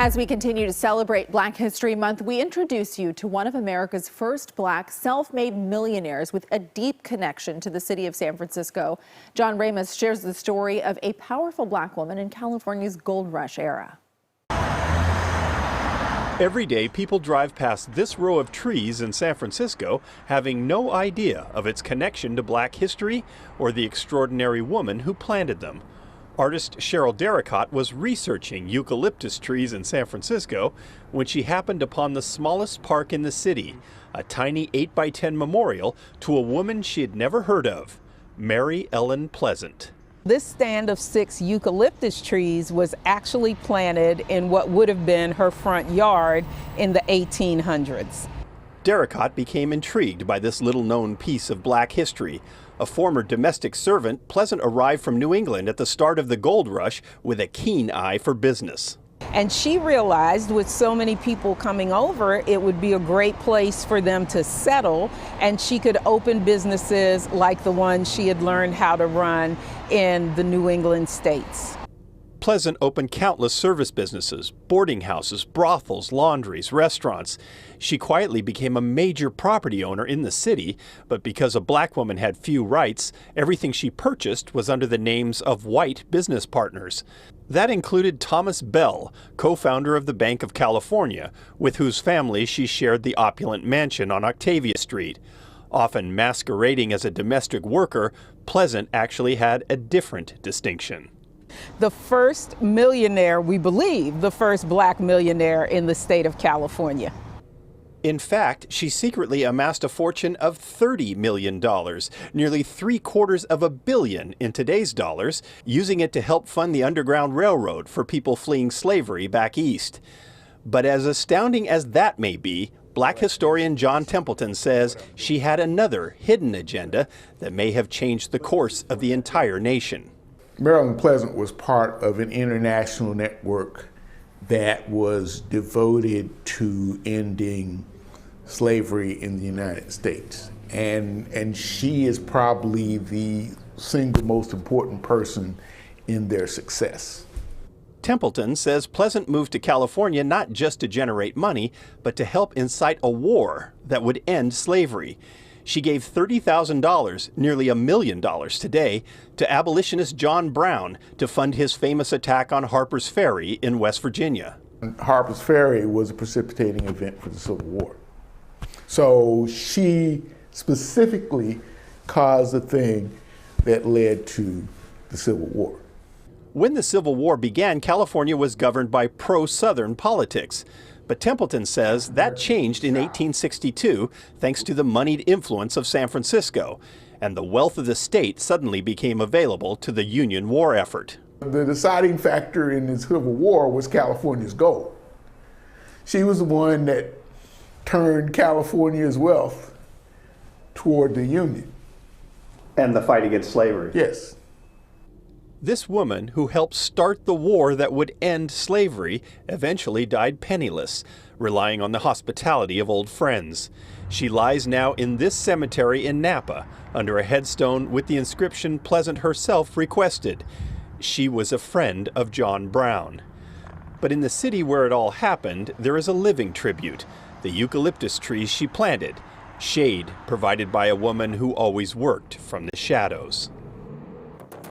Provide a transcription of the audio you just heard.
As we continue to celebrate Black History Month, we introduce you to one of America's first Black self-made millionaires with a deep connection to the city of San Francisco. John Ramos shares the story of a powerful Black woman in California's Gold Rush era. Every day, people drive past this row of trees in San Francisco, having no idea of its connection to Black history or the extraordinary woman who planted them. Artist Cheryl Darricott was researching eucalyptus trees in San Francisco when she happened upon the smallest park in the city, a tiny 8x10 memorial to a woman she had never heard of, Mary Ellen Pleasant. This stand of 6 eucalyptus trees was actually planted in what would have been her front yard in the 1800s. Darricott became intrigued by this little-known piece of Black history. A former domestic servant, Pleasant arrived from New England at the start of the gold rush with a keen eye for business. And she realized with so many people coming over, it would be a great place for them to settle, and she could open businesses like the one she had learned how to run in the New England states. Pleasant opened countless service businesses, boarding houses, brothels, laundries, restaurants. She quietly became a major property owner in the city, but because a Black woman had few rights, everything she purchased was under the names of white business partners. That included Thomas Bell, co-founder of the Bank of California, with whose family she shared the opulent mansion on Octavia Street. Often masquerading as a domestic worker, Pleasant actually had a different distinction. The first millionaire, we believe, the first Black millionaire in the state of California. In fact, she secretly amassed a fortune of $30 million, nearly $750 million in today's dollars, using it to help fund the Underground Railroad for people fleeing slavery back east. But as astounding as that may be, Black historian John Templeton says she had another hidden agenda that may have changed the course of the entire nation. Marilyn Pleasant was part of an international network that was devoted to ending slavery in the United States. And she is probably the single most important person in their success. Templeton says Pleasant moved to California not just to generate money, but to help incite a war that would end slavery. She gave $30,000, nearly $1 million today, to abolitionist John Brown to fund his famous attack on Harper's Ferry in West Virginia. Harper's Ferry was a precipitating event for the Civil War. So she specifically caused the thing that led to the Civil War. When the Civil War began, California was governed by pro-Southern politics. But Templeton says that changed in 1862 thanks to the moneyed influence of San Francisco, and the wealth of the state suddenly became available to the Union war effort. The deciding factor in the Civil War was California's gold. She was the one that turned California's wealth toward the Union. And the fight against slavery. Yes. This woman, who helped start the war that would end slavery, eventually died penniless, relying on the hospitality of old friends. She lies now in this cemetery in Napa, under a headstone with the inscription Pleasant herself requested. She was a friend of John Brown. But in the city where it all happened, there is a living tribute, the eucalyptus trees she planted, shade provided by a woman who always worked from the shadows.